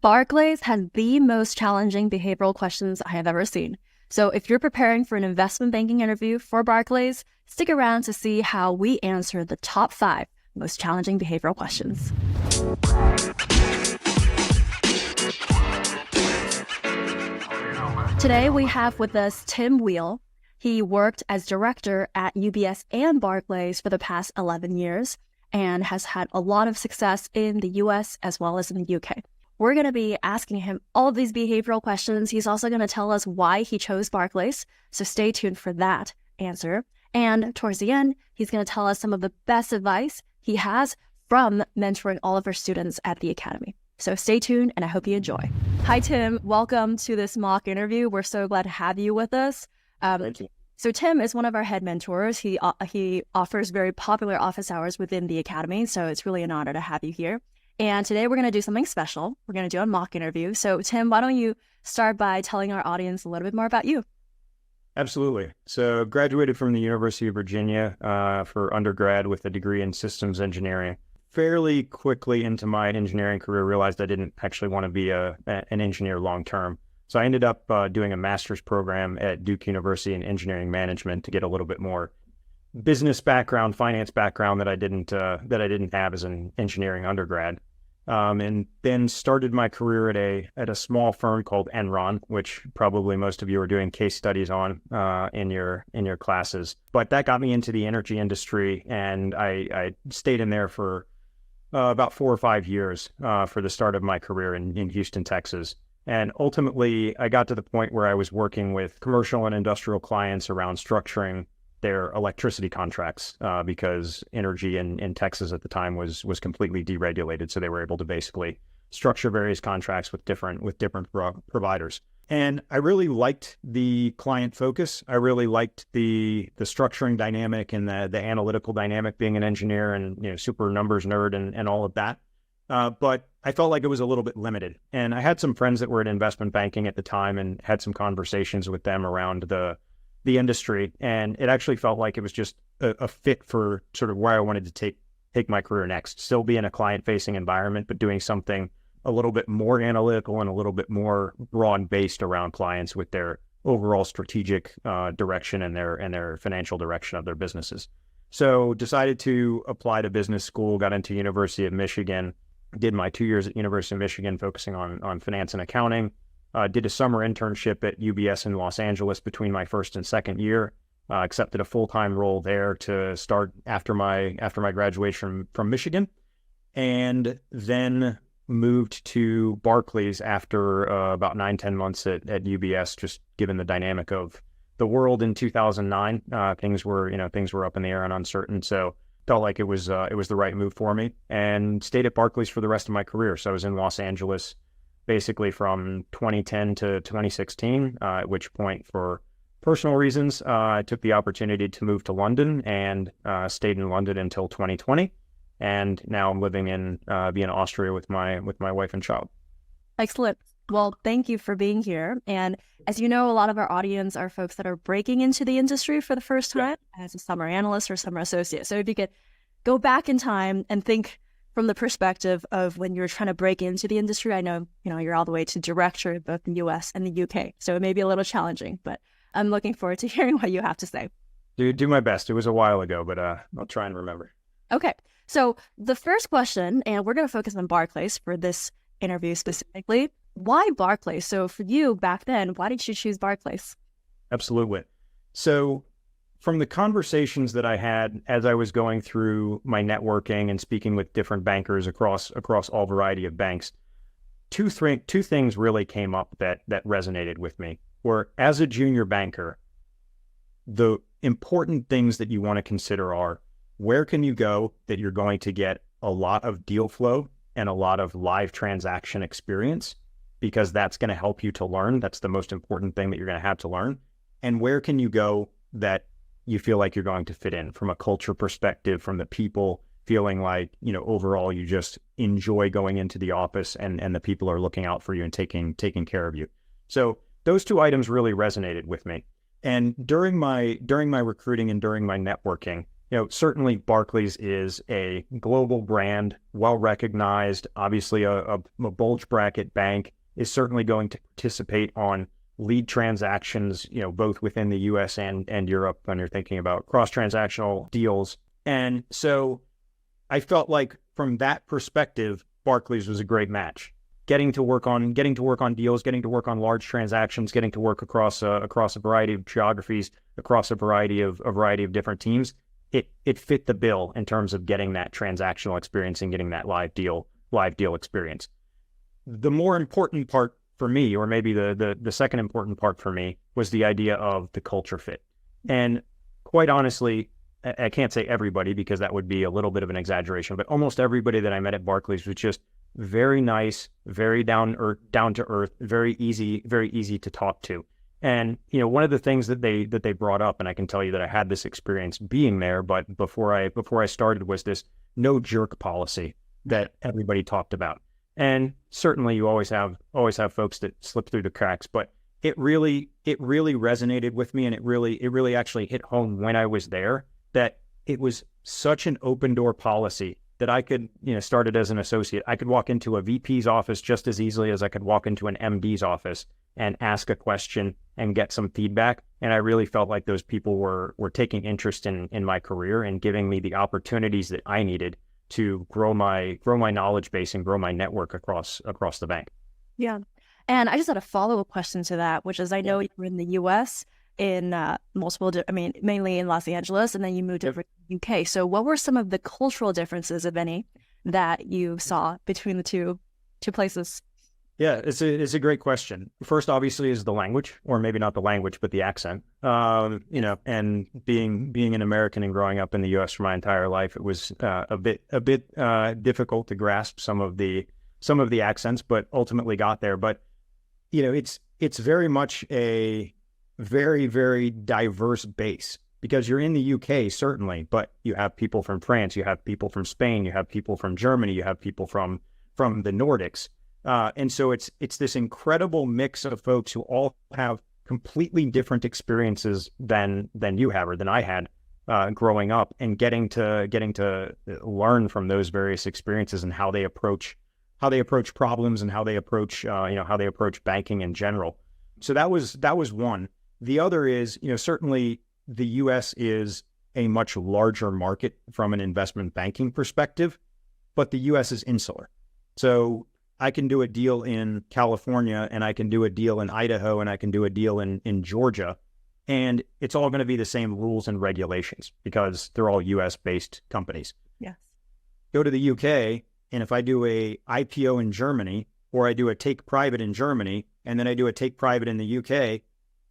Barclays has the most challenging behavioral questions I have ever seen. So if you're preparing for an investment banking interview for Barclays, stick around to see how we answer the top 5 most challenging behavioral questions. Today we have with us 𝗪𝗪𝗢. He worked as director at UBS and Barclays for the past 11 years and has had a lot of success in the US as well as in the UK. We're going to be asking him all of these behavioral questions. He's also going to tell us why he chose Barclays, so stay tuned for that answer. And towards the end, he's going to tell us some of the best advice he has from mentoring all of our students at the Academy. So stay tuned, and I hope you enjoy. Hi, Tim. Welcome to this mock interview. We're so glad to have you with us. Thank you. So Tim is one of our head mentors. He offers very popular office hours within the Academy, so it's really an honor to have you here. And today we're going to do something special. We're going to do a mock interview. So Tim, why don't you start by telling our audience a little bit more about you? Absolutely. So graduated from the University of Virginia for undergrad with a degree in systems engineering. Fairly quickly into my engineering career, realized I didn't actually want to be an engineer long term. So I ended up doing a master's program at Duke University in engineering management to get a little bit more business background, finance background that I didn't have as an engineering undergrad, and then started my career at a small firm called Enron, which probably most of you are doing case studies on in your classes. But that got me into the energy industry, and I stayed in there for about 4 or 5 years for the start of my career in Houston, Texas. And ultimately, I got to the point where I was working with commercial and industrial clients around structuring their electricity contracts because energy in Texas at the time was completely deregulated. So they were able to basically structure various contracts with different providers. And I really liked the client focus. I really liked the structuring dynamic and the analytical dynamic, being an engineer and super numbers nerd and all of that. But I felt like it was a little bit limited. And I had some friends that were in investment banking at the time and had some conversations with them around the industry, and it actually felt like it was just a fit for sort of where I wanted to take my career next. Still be in a client-facing environment, but doing something a little bit more analytical and a little bit more broad-based around clients with their overall strategic direction and their financial direction of their businesses. So decided to apply to business school, got into University of Michigan, did my 2 years at University of Michigan focusing on finance and accounting. Did a summer internship at UBS in Los Angeles between my first and second year. Accepted a full-time role there to start after my graduation from Michigan, and then moved to Barclays after about 9-10 months at UBS. Just given the dynamic of the world in 2009, things were up in the air and uncertain. So felt like it was the right move for me, and stayed at Barclays for the rest of my career. So I was in Los Angeles basically from 2010 to 2016, at which point, for personal reasons, I took the opportunity to move to London and stayed in London until 2020. And now I'm living in Vienna, Austria with my wife and child. Excellent. Well, thank you for being here. And as you know, a lot of our audience are folks that are breaking into the industry for the first time as a summer analyst or summer associate. So if you could go back in time and think from the perspective of when you're trying to break into the industry. I know, you're all the way to director, both in the US and the UK. So it may be a little challenging, but I'm looking forward to hearing what you have to say. Do my best. It was a while ago, but I'll try and remember. Okay. So the first question, and we're going to focus on Barclays for this interview specifically. Why Barclays? So for you back then, why did you choose Barclays? Absolutely. So from the conversations that I had as I was going through my networking and speaking with different bankers across all variety of banks, two things really came up that resonated with me. Were, as a junior banker, the important things that you want to consider are, where can you go that you're going to get a lot of deal flow and a lot of live transaction experience, because that's going to help you to learn. That's the most important thing that you're going to have to learn. And where can you go that you feel like you're going to fit in from a culture perspective, from the people, feeling like, overall you just enjoy going into the office and the people are looking out for you and taking care of you. So those two items really resonated with me. And during my recruiting and during my networking, certainly Barclays is a global brand, well recognized. Obviously, a bulge bracket bank is certainly going to participate on lead transactions, both within the U.S. and Europe when you're thinking about cross-transactional deals. And so I felt like from that perspective, Barclays was a great match. Getting to work on deals, getting to work on large transactions, getting to work across a variety of geographies, across a variety of different teams. It fit the bill in terms of getting that transactional experience and getting that live deal experience. The more important part for me, or maybe the second important part for me, was the idea of the culture fit. And quite honestly, I can't say everybody because that would be a little bit of an exaggeration, but almost everybody that I met at Barclays was just very nice, very down to earth, very easy to talk to. And one of the things that they brought up, and I can tell you that I had this experience being there, but before I started, was this no jerk policy that everybody talked about. And certainly you always have folks that slip through the cracks, but it really resonated with me, and it really actually hit home when I was there that it was such an open door policy that I could, started as an associate. I could walk into a VP's office just as easily as I could walk into an MD's office and ask a question and get some feedback. And I really felt like those people were taking interest in my career and giving me the opportunities that I needed to grow my knowledge base and grow my network across the bank. Yeah. And I just had a follow-up question to that, which is, I know you were in the US in mainly in Los Angeles, and then you moved over to the UK. So what were some of the cultural differences, if any, that you saw between the two places? Yeah, it's a great question. First, obviously, is the language, or maybe not the language, but the accent. And being an American and growing up in the U.S. for my entire life, it was a bit difficult to grasp some of the accents, but ultimately got there. But it's very much a very, very diverse base, because you're in the UK, certainly, but you have people from France, you have people from Spain, you have people from Germany, you have people from the Nordics. And so it's this incredible mix of folks who all have completely different experiences than you have, or than I had growing up, and getting to learn from those various experiences and how they approach problems and how they approach banking in general. So that was one. The other is, certainly the US is a much larger market from an investment banking perspective, but the US is insular. So I can do a deal in California, and I can do a deal in Idaho, and I can do a deal in Georgia, and it's all going to be the same rules and regulations because they're all US-based companies. Yes. Go to the UK, and if I do a IPO in Germany, or I do a take private in Germany, and then I do a take private in the UK,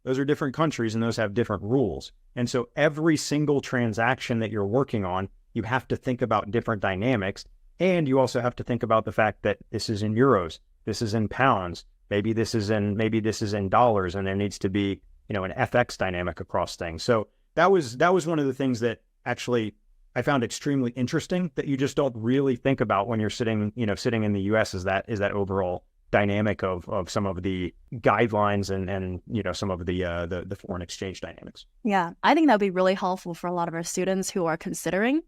those are different countries and those have different rules. And so every single transaction that you're working on, you have to think about different dynamics. And you also have to think about the fact that this is in euros, this is in pounds, maybe this is in dollars, and there needs to be, an FX dynamic across things. So that was one of the things that actually I found extremely interesting, that you just don't really think about when you're sitting in the US, is that overall dynamic of some of the guidelines and some of the foreign exchange dynamics. Yeah, I think that would be really helpful for a lot of our students who are considering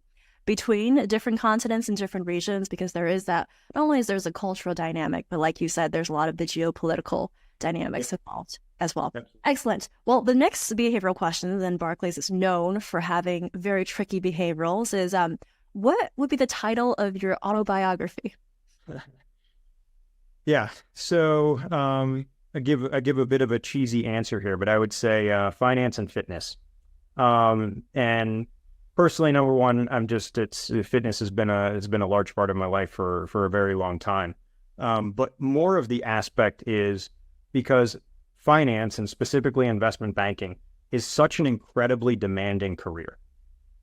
between different continents and different regions, because there is that, not only is there's a cultural dynamic, but like you said, there's a lot of the geopolitical dynamics involved as well. Yep. Excellent. Well, the next behavioral question, then Barclays is known for having very tricky behaviorals, is what would be the title of your autobiography? Yeah. So I give a bit of a cheesy answer here, but I would say finance and fitness. And personally, number one, fitness has been a large part of my life for a very long time. But more of the aspect is because finance, and specifically investment banking, is such an incredibly demanding career.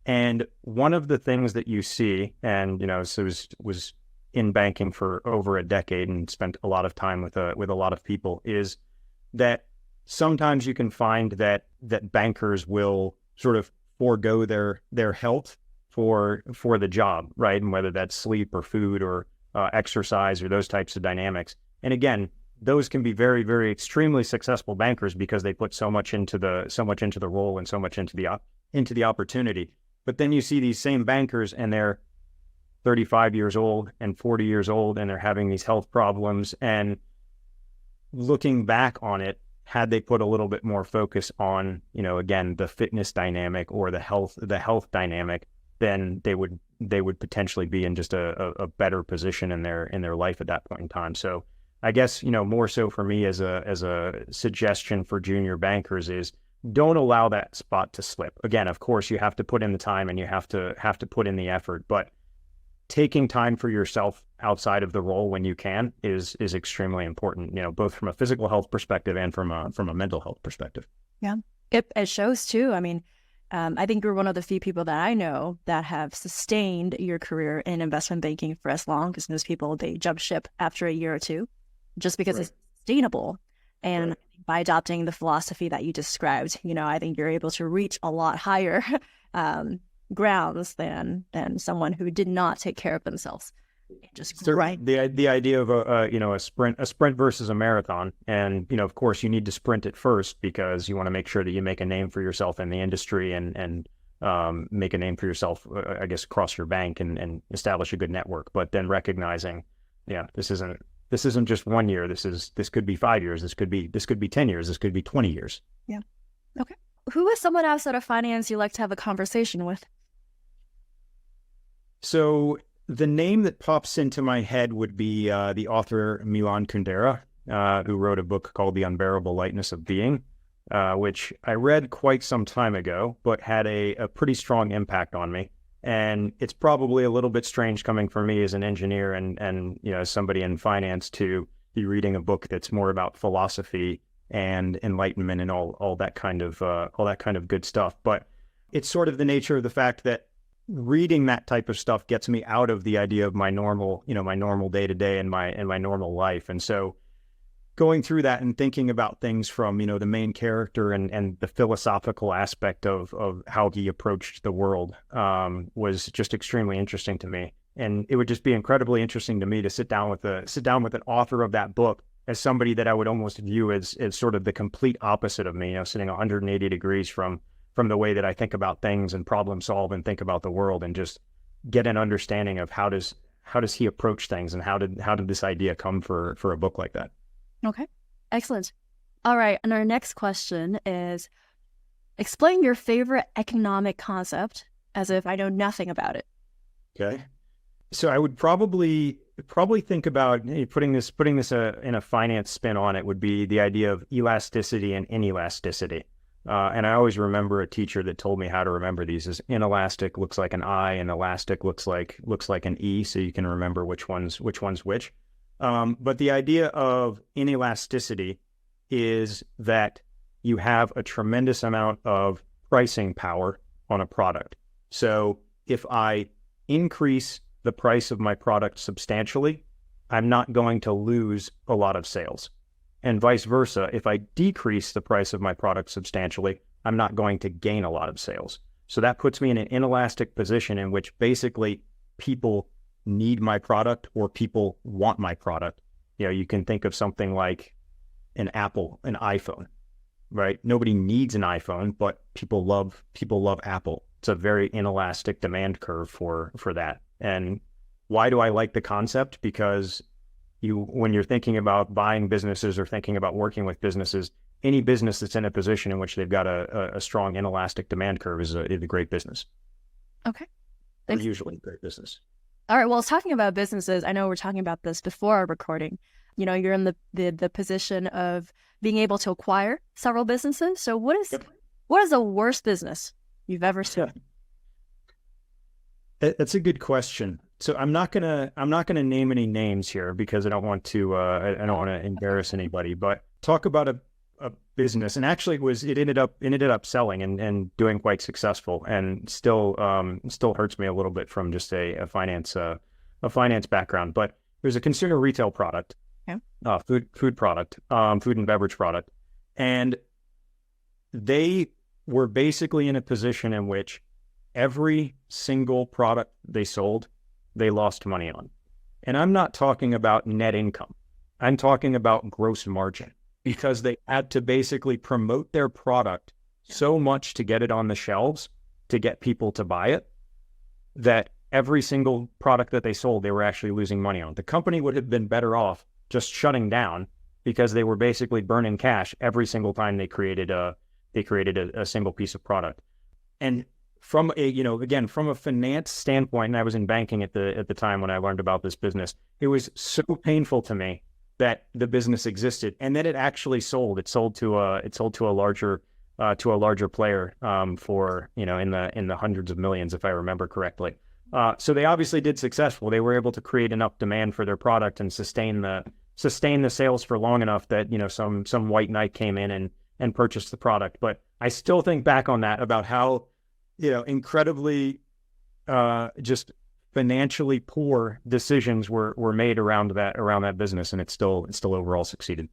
And one of the things that you see, and was in banking for over a decade and spent a lot of time with a lot of people, is that sometimes you can find that bankers will sort of forego their health for the job, right? And whether that's sleep or food or exercise or those types of dynamics. And again, those can be very, very extremely successful bankers because they put so much into the role and so much into the opportunity. But then you see these same bankers and they're 35 years old and 40 years old and they're having these health problems. And looking back on it, had they put a little bit more focus on, again, the fitness dynamic or the health dynamic, then they would potentially be in just a better position in their life at that point in time. So I guess, more so for me as a suggestion for junior bankers is don't allow that spot to slip. Again, of course, you have to put in the time and you have to put in the effort, but taking time for yourself outside of the role when you can is extremely important, both from a physical health perspective and from a mental health perspective. Yeah, it shows too. I mean, I think you're one of the few people that I know that have sustained your career in investment banking for as long, because most people, they jump ship after a year or two just because it's sustainable. And by adopting the philosophy that you described, I think you're able to reach a lot higher grounds than someone who did not take care of themselves. Just right. The idea of a sprint versus a marathon, and of course you need to sprint it first because you want to make sure that you make a name for yourself in the industry and make a name for yourself, I guess, across your bank and establish a good network. But then recognizing, this isn't just 1 year. This could be 5 years. This could be 10 years. This could be 20 years. Yeah. Okay. Who is someone outside of finance you like to have a conversation with? So the name that pops into my head would be the author 𝗪𝗏𝗀𝗀𝗀, who wrote a book called The Unbearable Lightness of Being, which I read quite some time ago, but had a pretty strong impact on me. And it's probably a little bit strange coming from me as an engineer and as somebody in finance to be reading a book that's more about philosophy and enlightenment and all that kind of good stuff. But it's sort of the nature of the fact that reading that type of stuff gets me out of the idea of my normal day to day and my normal life. And so going through that and thinking about things from, the main character and the philosophical aspect of how he approached the world was just extremely interesting to me. And it would just be incredibly interesting to me to sit down with an author of that book as somebody that I would almost view as sort of the complete opposite of me, sitting 180 degrees from the way that I think about things and problem solve and think about the world, and just get an understanding of how does he approach things and how did this idea come for a book like that. Okay, excellent. All right, and our next question is, explain your favorite economic concept as if I know nothing about it. Okay, so I would probably think about putting this in a finance spin on it would be the idea of elasticity and inelasticity. And I always remember a teacher that told me how to remember these. Is inelastic looks like an I, and elastic looks like an E, so you can remember which one's which. But the idea of inelasticity is that you have a tremendous amount of pricing power on a product. So if I increase the price of my product substantially, I'm not going to lose a lot of sales. And vice versa, if I decrease the price of my product substantially, I'm not going to gain a lot of sales. So that puts me in an inelastic position in which basically people need my product or people want my product. You can think of something like an iPhone, right? Nobody needs an iPhone, but people love Apple. It's a very inelastic demand curve for that. And why do I like the concept? Because when you're thinking about buying businesses or thinking about working with businesses, any business that's in a position in which they've got a strong inelastic demand curve is a great business. Okay. Thanks. Usually a great business. All right. Well, talking about businesses, I know we're talking about this before our recording. You're in the position of being able to acquire several businesses. So what is the worst business you've ever seen? That's a good question. So I'm not gonna name any names here because I don't want to embarrass anybody. But talk about a business, and actually it ended up selling and doing quite successful, and still hurts me a little bit from just a finance background. But there's a consumer retail product, food product, food and beverage product, and they were basically in a position in which every single product they sold, they lost money on. And I'm not talking about net income. I'm talking about gross margin, because they had to basically promote their product so much to get it on the shelves to get people to buy it, that every single product that they sold, they were actually losing money on. The company would have been better off just shutting down because they were basically burning cash every single time they created a single piece of product. And from a, again, from a finance standpoint, and I was in banking at the time when I learned about this business, it was so painful to me that the business existed and that it actually sold. It sold to a larger player for, in the hundreds of millions, if I remember correctly. So they obviously did successful. They were able to create enough demand for their product and sustain the sales for long enough that, some white knight came in and purchased the product. But I still think back on that about how, incredibly just financially poor decisions were made around that business, and it still overall succeeded.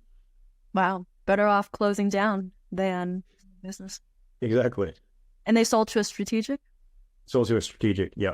Wow. Better off closing down than business. Exactly. And they sold to a strategic? Sold to a strategic, yeah.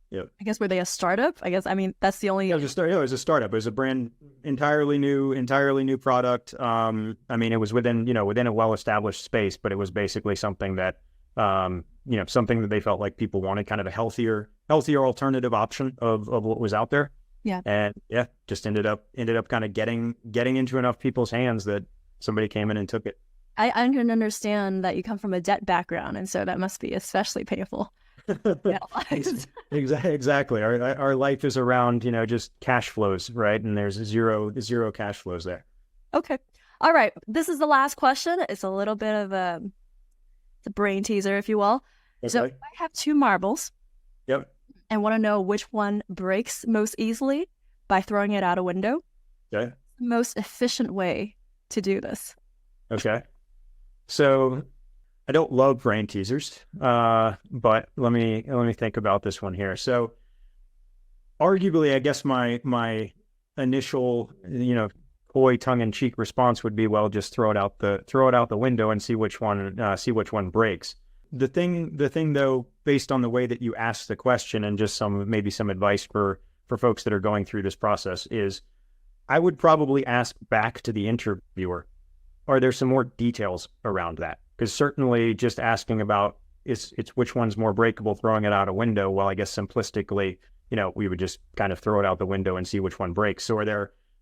Yep. I guess, were they a startup? That's the only... Yeah, it was a startup. It was a brand, entirely new product. It was within a well-established space, but it was basically something that, something that they felt like people wanted, kind of a healthier alternative option of what was out there. Yeah. And yeah, just ended up kind of getting into enough people's hands that somebody came in and took it. I can understand that you come from a debt background, and so that must be especially painful. Exactly. Our life is around, just cash flows, right? And there's zero cash flows there. Okay. All right. This is the last question. It's a little bit of a brain teaser, if you will. Okay. So I have 2 marbles. Yep. And want to know which one breaks most easily by throwing it out a window. Okay. The most efficient way to do this. Okay. So I don't love brain teasers, but let me think about this one here. So arguably, I guess my initial, coy tongue-in-cheek response would be, well, just throw it out the window and see which one breaks. The thing though, based on the way that you asked the question and just maybe some advice for folks that are going through this process, is I would probably ask back to the interviewer, are there some more details around that? Because certainly just asking about it's which one's more breakable, throwing it out a window, well, I guess simplistically, we would just kind of throw it out the window and see which one breaks. So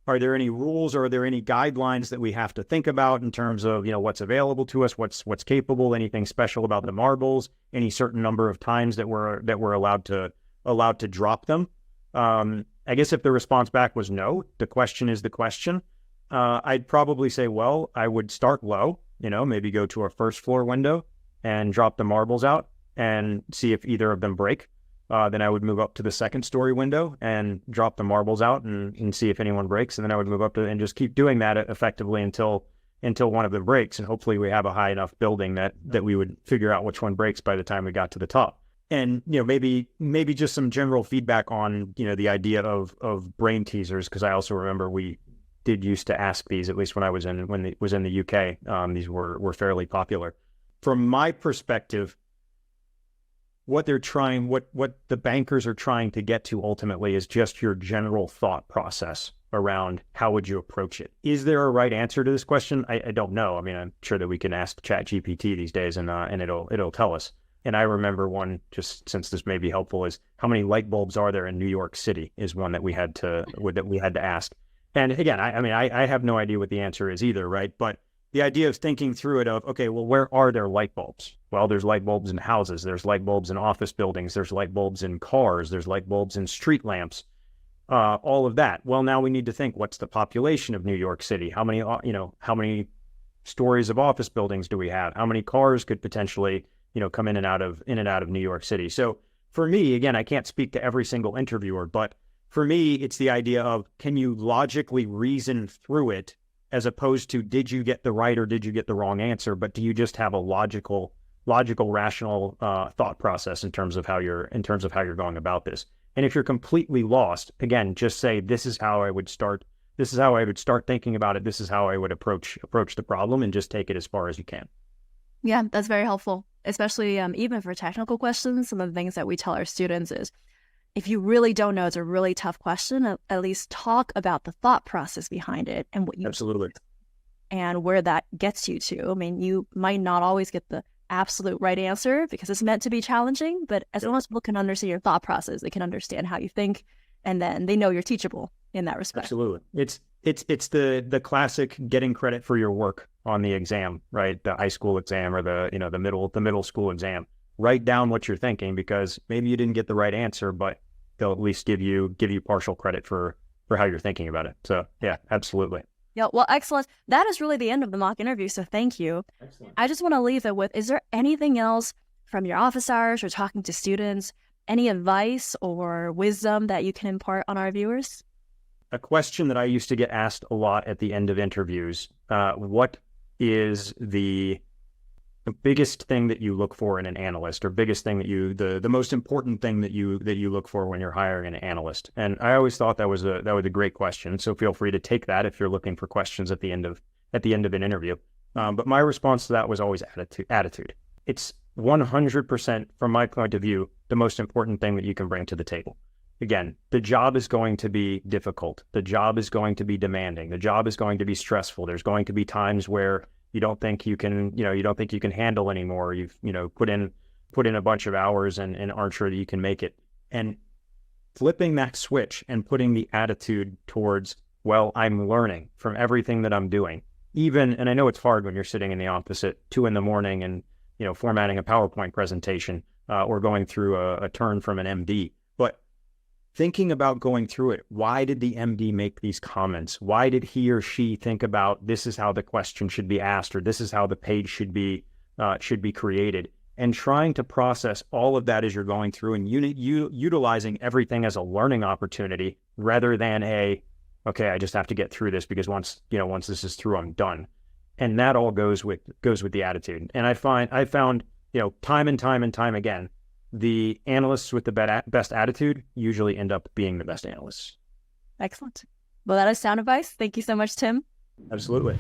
are there any rules, or are there any guidelines that we have to think about in terms of, what's available to us, what's capable, anything special about the marbles, any certain number of times that we're allowed to drop them? I guess if the response back was no, the question is the question. I'd probably say, well, I would start low, maybe go to a first floor window and drop the marbles out and see if either of them break. Then I would move up to the second story window and drop the marbles out and see if anyone breaks. And then I would move up and just keep doing that effectively until one of them breaks. And hopefully we have a high enough building that we would figure out which one breaks by the time we got to the top. And, maybe just some general feedback on, the idea of brain teasers, because I also remember we did used to ask these, at least when it was in the UK. These were fairly popular. From my perspective, what the bankers are trying to get to ultimately is just your general thought process around how would you approach it. Is there a right answer to this question? I don't know. I'm sure that we can ask ChatGPT these days and it'll tell us. And I remember one, just since this may be helpful, is how many light bulbs are there in New York City is one that we had to ask. And again, I have no idea what the answer is either, right? But the idea of thinking through it of, okay, well, where are there light bulbs? Well, there's light bulbs in houses, there's light bulbs in office buildings, there's light bulbs in cars, there's light bulbs in street lamps, all of that. Well, now we need to think, what's the population of New York City? How many stories of office buildings do we have? How many cars could potentially, come in and out of New York City? So for me, again, I can't speak to every single interviewer, but for me, it's the idea of, can you logically reason through it, as opposed to, did you get the right or did you get the wrong answer? But do you just have a logical, rational thought process in terms of how you're going about this? And if you're completely lost, again, just say, this is how I would start. This is how I would start thinking about it. This is how I would approach the problem, and just take it as far as you can. Yeah, that's very helpful, especially even for technical questions. Some of the things that we tell our students is, if you really don't know, it's a really tough question, at least talk about the thought process behind it and what you absolutely and where that gets you to. You might not always get the absolute right answer because it's meant to be challenging, but as long as people can understand your thought process, they can understand how you think, and then they know you're teachable in that respect. Absolutely. It's the classic getting credit for your work on the exam, right? The high school exam or the middle school exam. Write down what you're thinking because maybe you didn't get the right answer, but they'll at least give you partial credit for how you're thinking about it. So yeah, absolutely. Yeah, well, excellent. That is really the end of the mock interview, so thank you. Excellent. I just want to leave it with, is there anything else from your office hours or talking to students, any advice or wisdom that you can impart on our viewers? A question that I used to get asked a lot at the end of interviews, what is the biggest thing that you look for in an analyst, or biggest thing that the most important thing that you look for when you're hiring an analyst? And I always thought that was a great question. So feel free to take that if you're looking for questions at the end of an interview. But my response to that was always attitude. It's 100%, from my point of view, the most important thing that you can bring to the table. Again, the job is going to be difficult. The job is going to be demanding. The job is going to be stressful. There's going to be times where you don't think you can handle anymore. You've, put in a bunch of hours and aren't sure that you can make it. And flipping that switch and putting the attitude towards, well, I'm learning from everything that I'm doing. And I know it's hard when you're sitting in the office at 2 a.m. and, formatting a PowerPoint presentation or going through a turn from an MD. But thinking about going through it, why did the MD make these comments? Why did he or she think about this is how the question should be asked, or this is how the page should be created? And trying to process all of that as you're going through and utilizing everything as a learning opportunity rather than okay, I just have to get through this because once this is through, I'm done. And that all goes with the attitude. And I found, time and time again, the analysts with the best attitude usually end up being the best analysts. Excellent. Well, that is sound advice. Thank you so much, Tim. Absolutely.